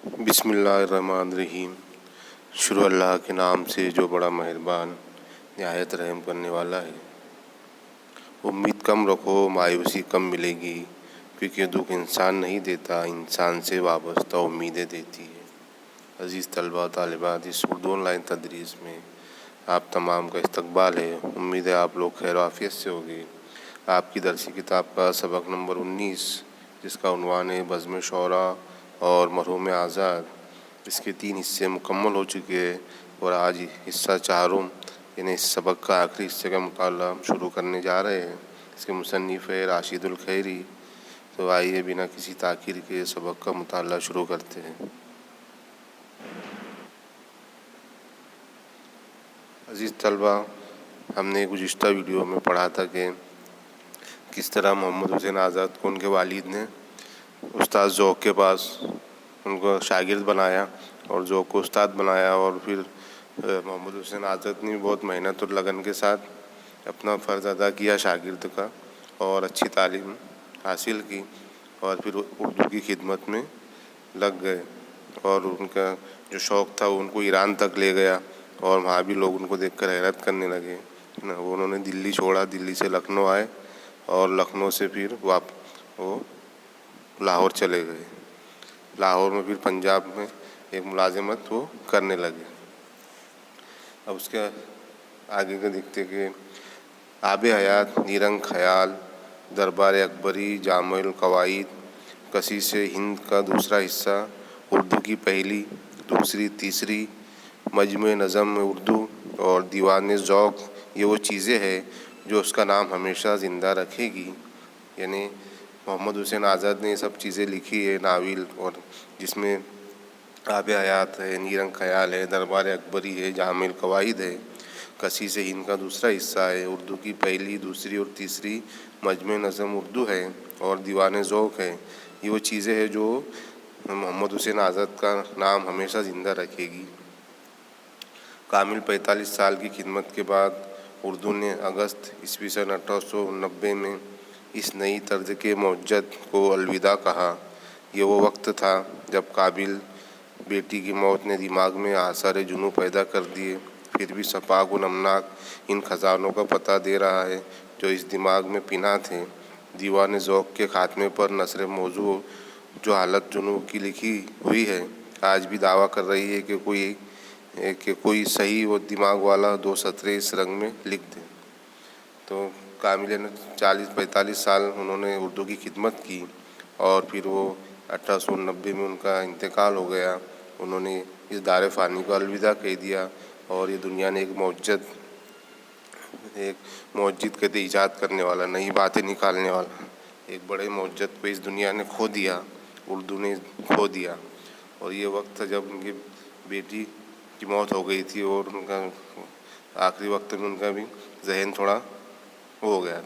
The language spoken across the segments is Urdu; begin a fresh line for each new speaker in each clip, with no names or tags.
بسم اللہ الرحمن الرحیم۔ شروع اللہ کے نام سے جو بڑا مہربان نہایت رحم کرنے والا ہے۔ امید کم رکھو، مایوسی کم ملے گی، کیونکہ دکھ انسان نہیں دیتا، انسان سے وابستہ امیدیں دیتی ہے۔ عزیز طلباء طالبات، اس اردو آن لائن تدریس میں آپ تمام کا استقبال ہے۔ امید ہے آپ لوگ خیر و عافیت سے ہوگے۔ آپ کی درسی کتاب کا سبق نمبر 19، جس کا عنوان ہے بزم شعراء اور مرحوم آزاد، اس کے 3 حصے مکمل ہو چکے ہیں، اور آج حصہ چہارم یعنی اس سبق کا آخری حصے کا مطالعہ شروع کرنے جا رہے ہیں۔ اس کے مصنف ہے راشد الخیری۔ تو آئیے بنا کسی تاخیر کے سبق کا مطالعہ شروع کرتے ہیں۔ عزیز طلبہ، ہم نے گزشتہ ویڈیو میں پڑھا تھا کہ کس طرح محمد حسین آزاد کو ان کے والد نے استاد ذوق کے پاس ان کو شاگرد بنایا اور ذوق کو استاد بنایا، اور پھر محمد حسین آزاد نے بہت محنت اور لگن کے ساتھ اپنا فرض ادا کیا شاگرد کا، اور اچھی تعلیم حاصل کی، اور پھر اردو کی خدمت میں لگ گئے، اور ان کا جو شوق تھا وہ ان کو ایران تک لے گیا، اور وہاں بھی لوگ ان کو دیکھ کر حیرت کرنے لگے۔ انہوں نے دلی چھوڑا، دلی سے لکھنؤ آئے، اور لکھنؤ سے پھر وہ لاہور چلے گئے۔ لاہور میں پھر پنجاب میں ایک ملازمت وہ کرنے لگے۔ اب اس کے آگے کا دیکھتے کہ آب حیات، نیرنگ خیال، دربار اکبری، جامع القواعد، کشیش ہند کا دوسرا حصہ، اردو کی پہلی، دوسری، تیسری، مجموع نظم اردو اور دیوان ذوق، یہ وہ چیزیں ہیں جو اس کا نام ہمیشہ زندہ رکھے گی۔ یعنی محمد حسین آزاد نے یہ سب چیزیں لکھی ہے ناول، اور جس میں آب حیات ہے، نیرنگ خیال ہے، دربار اکبری ہے، جامع القواعد ہے، کشیش ہند کا دوسرا حصہ ہے، اردو کی پہلی، دوسری اور تیسری، مجموع نظم اردو ہے، اور دیوان ذوق ہے۔ یہ وہ چیزیں ہیں جو محمد حسین آزاد کا نام ہمیشہ زندہ رکھے گی۔ کامل 45 سال کی خدمت کے بعد اردو نے اگست ء 1890 میں اس نئی طرز کے موجد کو الوداع کہا۔ یہ وہ وقت تھا جب قابل بیٹی کی موت نے دماغ میں آثار جنوں پیدا کر دیے، پھر بھی سپاک و نمناک ان خزانوں کا پتہ دے رہا ہے جو اس دماغ میں پنہاں تھے۔ دیوان ذوق کے خاتمے پر نثر موضوع جو حالت جنوں کی لکھی ہوئی ہے، آج بھی دعویٰ کر رہی ہے کہ کوئی صحیح و دماغ والا 2 سطریں اس رنگ میں لکھ دے۔ تو کامل 45 سال انہوں نے اردو کی خدمت کی، اور پھر وہ 1890 میں ان کا انتقال ہو گیا۔ انہوں نے اس دار فانی کو الوداع کہہ دیا، اور یہ دنیا نے ایک موجد کہتے ایجاد کرنے والا، نئی باتیں نکالنے والا ایک بڑے موجد کو اس دنیا نے کھو دیا، اردو نے کھو دیا۔ اور یہ وقت تھا جب ان کی بیٹی کی موت ہو گئی تھی، اور ان کا آخری وقت میں ان کا بھی ذہن تھوڑا ہو گیا،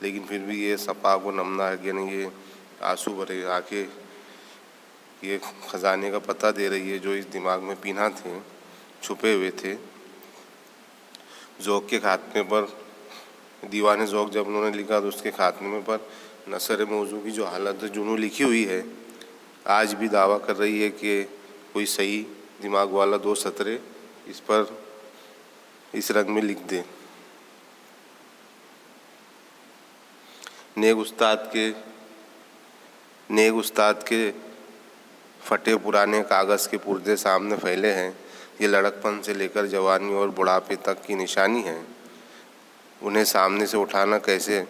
لیکن پھر بھی یہ سپاک و نمناک، یعنی یہ آنسو بھرے آنکھیں یہ خزانے کا پتہ دے رہی ہے جو اس دماغ میں پنہاں تھے، چھپے ہوئے تھے۔ ذوق کے خاتمے پر دیوان ذوق جب انہوں نے لکھا تو اس کے خاتمے پر نثر موضوع کی جو حالت جنوں لکھی ہوئی ہے، آج بھی دعویٰ کر رہی ہے کہ کوئی صحیح دماغ والا 2 سطریں اس پر اس رنگ میں لکھ دے۔ نیک استاد کے پھٹے پرانے کاغذ کے پردے سامنے پھیلے ہیں۔ یہ لڑکپن سے لے کر جوانی اور بڑھاپے تک کی نشانی ہے۔ انہیں سامنے سے اٹھانا کیسے؟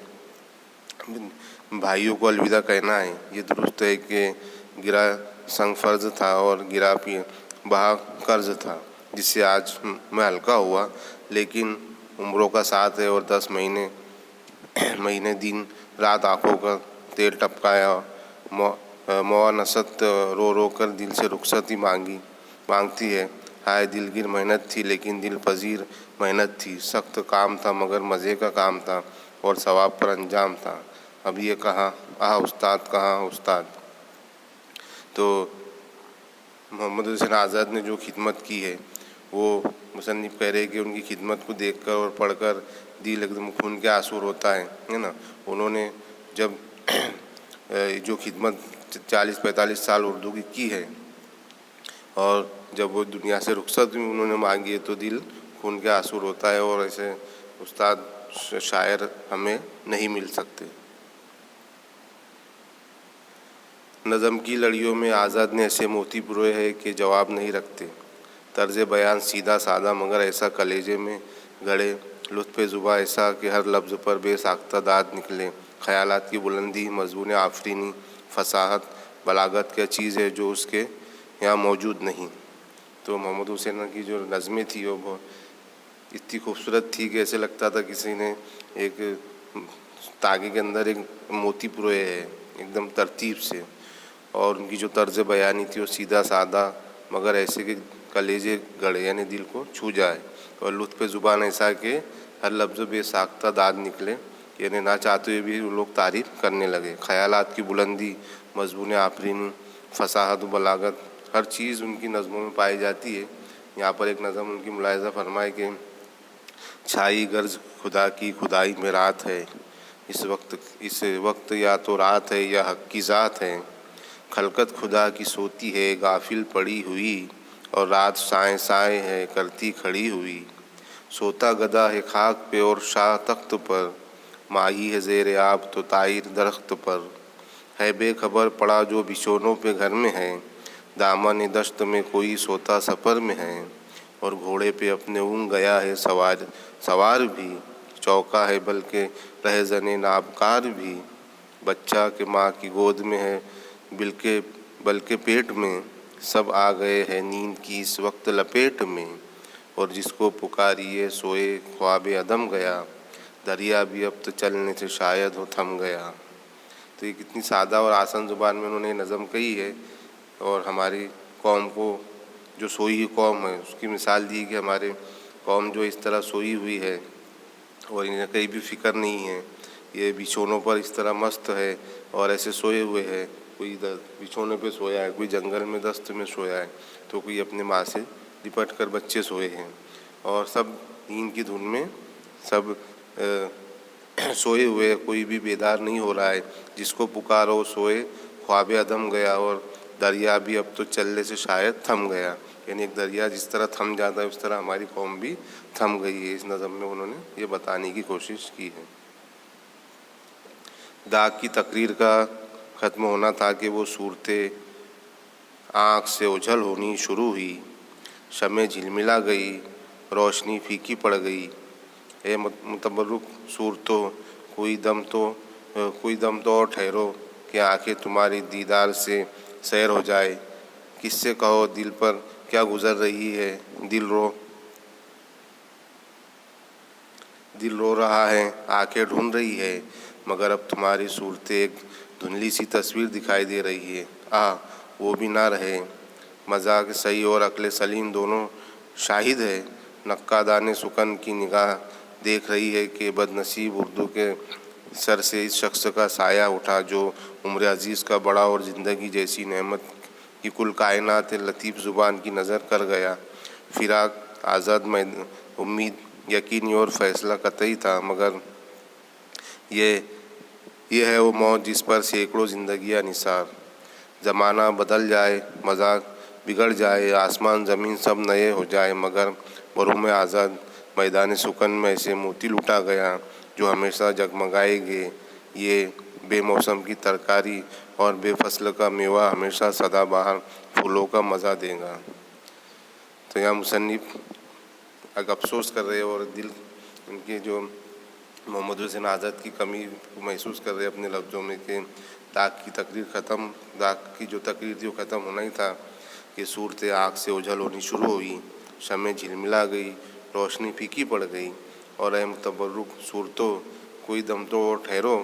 بھائیوں کو الوداع کہنا ہے۔ یہ درست ہے کہ گرا سنگ فرض تھا اور گرا بہا قرض تھا، جس سے آج میں ہلکا ہوا، لیکن عمروں کا ساتھ ہے، اور 10 مہینے دن رات آنکھوں کا تیل ٹپکایا، موانست رو رو کر دل سے رخصتی مانگتی ہے۔ ہائے دلگیر محنت تھی، لیکن دل پذیر محنت تھی۔ سخت کام تھا مگر مزے کا کام تھا، اور ثواب پر انجام تھا۔ اب یہ کہاں استاد، کہاں استاد۔ تو محمد حسین آزاد نے جو خدمت کی ہے، وہ مصنف کہہ رہے کہ ان کی خدمت کو دیکھ کر اور پڑھ کر دل ایک دم خون کے آنسو ہوتا ہے نا۔ انہوں نے جب جو خدمت 40-45 سال اردو کی ہے، اور جب وہ دنیا سے رخصت انہوں نے مانگی ہے تو دل خون کے آنسو روتا ہے، اور ایسے استاد شاعر ہمیں نہیں مل سکتے۔ نظم کی لڑیوں میں آزاد نے ایسے موتی پروئے ہیں کہ جواب نہیں رکھتے۔ طرز بیان سیدھا سادہ مگر ایسا کلیجے میں گڑے، لطف زباں ایسا کہ ہر لفظ پر بے ساختہ داد نکلے۔ خیالات کی بلندی، مضمون آفرینی، فصاحت، بلاغت کیا چیز ہے جو اس کے یہاں موجود نہیں۔ تو محمد حسین کی جو نظمیں تھی وہ بہت اتنی خوبصورت تھی کہ ایسے لگتا تھا کسی نے ایک تاگے کے اندر ایک موتی پروئے ہے ایک دم ترتیب سے، اور ان کی جو طرز بیانی تھی وہ سیدھا سادہ مگر ایسے کہ کلیجے گڑے، یعنی دل کو چھو جائے، اور لطف زبان ایسا کہ ہر لفظ بے ساختہ داد نکلے، یعنی نہ چاہتے ہوئے بھی وہ لوگ تعریف کرنے لگے۔ خیالات کی بلندی، مضمون آفرینی، فصاحت و بلاغت، ہر چیز ان کی نظموں میں پائی جاتی ہے۔ یہاں پر ایک نظم ان کی ملاحظہ فرمائے کہ چھائی غرض خدا کی خدائی میں رات ہے، اس وقت یا تو رات ہے یا حق کی ذات ہے۔ خلقت خدا کی سوتی ہے غافل پڑی ہوئی، اور رات سائیں سائیں ہے کرتی کھڑی ہوئی۔ سوتا گدا ہے خاک پہ اور شاہ تخت پر، ماہی ہے زیر آب تو طائر درخت پر۔ ہے بے خبر پڑا جو بچھونوں پہ گھر میں ہے، دامن دشت میں کوئی سوتا سفر میں ہے۔ اور گھوڑے پہ اپنے اونگ گیا ہے سوار بھی، چوکا ہے بلکہ رہزن نابکار بھی۔ بچہ کہ ماں کی گود میں ہے بلکہ پیٹ میں، سب آ گئے ہیں نیند کی اس وقت لپیٹ میں۔ اور جس کو پکاریے سوئے خواب عدم گیا، دریا بھی اب تو چلنے سے شاید ہو تھم گیا۔ تو یہ کتنی سادہ اور آسان زبان میں انہوں نے نظم کہی ہے، اور ہماری قوم کو جو سوئی ہوئی قوم ہے اس کی مثال دی کہ ہمارے قوم جو اس طرح سوئی ہوئی ہے اور انہیں کہیں بھی فکر نہیں ہے، یہ بچھونوں پر اس طرح مست ہے اور ایسے سوئے ہوئے ہے، کوئی بچھونے پہ سویا ہے، کوئی جنگل میں دست میں سویا ہے، تو کوئی اپنے ماں سے لپٹ کر بچے سوئے ہیں، اور سب نیند کی دھن میں سب سوئے ہوئے، کوئی بھی بیدار نہیں ہو رہا ہے۔ جس کو پکارو سوئے خواب عدم گیا، اور دریا بھی اب تو چلنے سے شاید تھم گیا، یعنی ایک دریا جس طرح تھم جاتا ہے اس طرح ہماری قوم بھی تھم گئی ہے۔ اس نظم میں انہوں نے یہ بتانے کی کوشش کی ہے۔ داغ کی تقریر کا ختم ہونا تھا کہ وہ صورتیں آنکھ سے اوجھل ہونی شروع ہوئی، شمع جھلملا گئی، روشنی پھیکی پڑ گئی۔ اے متبرک صورتوں، کوئی دم تو اور ٹھہرو کہ آنکھیں تمہاری دیدار سے سیر ہو جائے۔ کس سے کہو دل پر کیا گزر رہی ہے، دل رو رہا ہے، آنکھیں ڈھونڈ رہی ہے، مگر اب تمہاری صورتیں ایک دھندلی سی تصویر دکھائی دے رہی ہے۔ وہ بھی نہ رہے، مزاق صحیح اور عقل سلیم دونوں شاہد ہے۔ نقادان سکن کی نگاہ دیکھ رہی ہے کہ بد نصیب اردو کے سر سے اس شخص کا سایہ اٹھا جو عمر عزیز کا بڑا اور زندگی جیسی نعمت کی کل کائنات لطیف زبان کی نظر کر گیا۔ فراق آزاد امید یقینی اور فیصلہ قطعی تھا، مگر یہ ہے وہ موت جس پر سینکڑوں زندگیاں نثار۔ زمانہ بدل جائے، مذاق بگڑ جائے، آسمان زمین سب نئے ہو جائے، مگر بروم آزاد میدان سکن میں ایسے موتی لوٹا گیا جو ہمیشہ جگمگائے گے۔ یہ بے موسم کی ترکاری اور بے فصل کا میوہ ہمیشہ سدا بہار پھولوں کا مزہ دے گا۔ تو یہاں مصنف ایک افسوس کر رہے اور دل ان کے جو محمد حسین آزاد کی کمی کو محسوس کر رہے اپنے لفظوں میں کہ داغ کی جو تقریر تھی وہ ختم ہونا ہی تھا کہ صورتیں آنکھ سے اوجھل ہونی شروع ہوئی، شمع جھلملا گئی، روشنی پھیکی پڑ گئی، اور اے متبرک صورتوں، کوئی دم تو اور ٹھہرو۔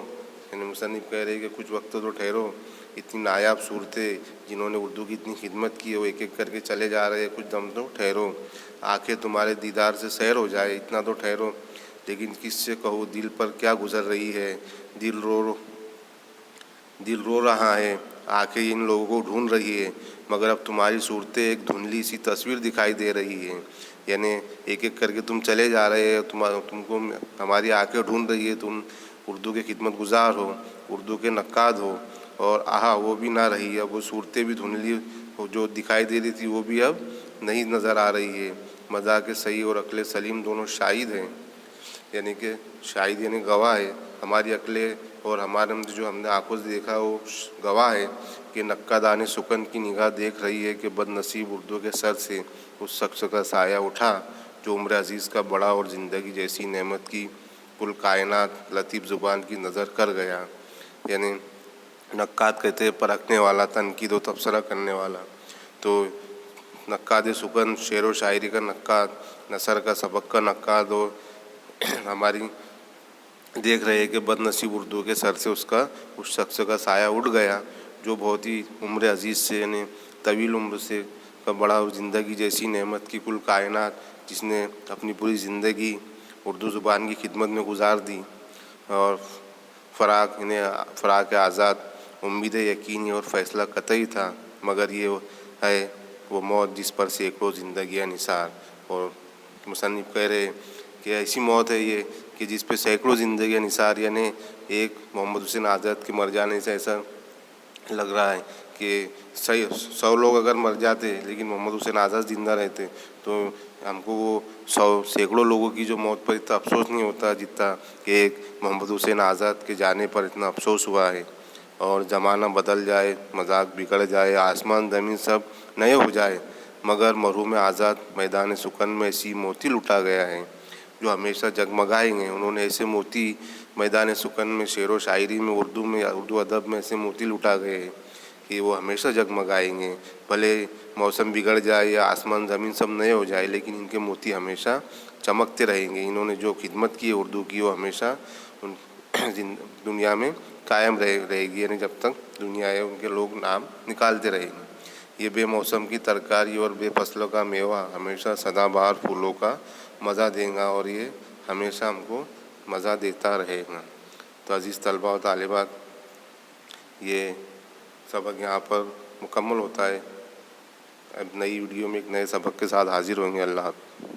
یعنی مصنف کہہ رہے کہ کچھ وقت تو ٹھہرو، اتنی نایاب صورتیں جنہوں نے اردو کی اتنی خدمت کی ہے وہ ایک ایک کر کے چلے جا رہے ہیں، کچھ دم تو ٹھہرو، آنکھیں تمہارے دیدار سے سیر ہو جائے، اتنا تو ٹھہرو۔ لیکن کس سے کہو دل پر کیا گزر رہی ہے، دل رو رہا ہے، آنکھیں ان لوگوں کو ڈھونڈ رہی ہے، مگر اب تمہاری صورتیں ایک دھندلی سی تصویر دکھائی دے رہی ہے۔ یعنی ایک ایک کر کے تم چلے جا رہے ہو، تم کو ہماری آنکھیں ڈھونڈ رہی ہے، تم اردو کے خدمت گزار ہو، اردو کے نقاد ہو، اور وہ بھی نہ رہی، اب وہ صورتیں بھی دھندلی جو دکھائی دے رہی تھی وہ بھی اب نہیں نظر آ رہی ہے۔ مذاق صحیح اور عقل سلیم دونوں شاہد ہیں، یعنی کہ شاہد یعنی گواہ ہے۔ ہماری عقلیں اور ہمارے جو ہم نے آنکھوں سے دیکھا وہ گواہ ہے کہ نقادان سکن کی نگاہ دیکھ رہی ہے کہ بد نصیب اردو کے سر سے اس شخص کا سایہ اٹھا جو عمر عزیز کا بڑا اور زندگی جیسی نعمت کی کل کائنات لطیف زبان کی نظر کر گیا۔ یعنی نقاد کہتے ہیں پرکھنے والا، تنقید و تبصرہ کرنے والا۔ تو نقاد سکن شعر و شاعری کا نقاد، نثر کا سبق کا نقاد، اور ہماری دیکھ رہے ہیں کہ بد نصیب اردو کے سر سے اس شخص کا سایہ اٹھ گیا جو بہت ہی عمر عزیز سے، یعنی طویل عمر سے کا بڑا اور زندگی جیسی نعمت کی کل کائنات، جس نے اپنی پوری زندگی اردو زبان کی خدمت میں گزار دی، اور فراق آزاد، امید یقینی اور فیصلہ قطعی تھا، مگر یہ ہے وہ موت جس پر سینکڑوں زندگیاں نثار۔ اور مصنف کہہ رہے کہ ایسی موت ہے یہ کہ جس پہ سینکڑوں زندگیاں نثار، یعنی ایک محمد حسین آزاد کے مر جانے سے ایسا لگ رہا ہے کہ 100 لوگ اگر مر جاتے لیکن محمد حسین آزاد زندہ رہتے تو ہم کو وہ سینکڑوں لوگوں کی جو موت پر اتنا افسوس نہیں ہوتا جتنا کہ ایک محمد حسین آزاد کے جانے پر اتنا افسوس ہوا ہے۔ اور زمانہ بدل جائے، مذاق بگڑ جائے، آسمان زمین سب نئے ہو جائے، مگر مرحوم آزاد میدان سکن میں ایسی موتی لٹا گیا ہے جو ہمیشہ جگمگائیں گے۔ انہوں نے ایسے موتی میدان سکن میں، شعر و شاعری میں، اردو ادب میں ایسے موتی لٹا گئے ہیں کہ وہ ہمیشہ جگمگائیں گے، بھلے موسم بگڑ جائے یا آسمان زمین سب نئے ہو جائے، لیکن ان کے موتی ہمیشہ چمکتے رہیں گے۔ انہوں نے جو خدمت کی ہے اردو کی، وہ ہمیشہ دنیا میں قائم رہے گی، یعنی جب تک دنیا ہے ان کے لوگ نام نکالتے رہیں گے۔ یہ بے موسم کی ترکاری اور بے فصلوں کا میوہ ہمیشہ سدا بہار پھولوں کا مزہ دے گا، اور یہ ہمیشہ ہم کو مزہ دیتا رہے گا۔ تو عزیز طلباء و طالبات، یہ سبق یہاں پر مکمل ہوتا ہے۔ اب نئی ویڈیو میں ایک نئے سبق کے ساتھ حاضر ہوں گے۔ اللہ حافظ۔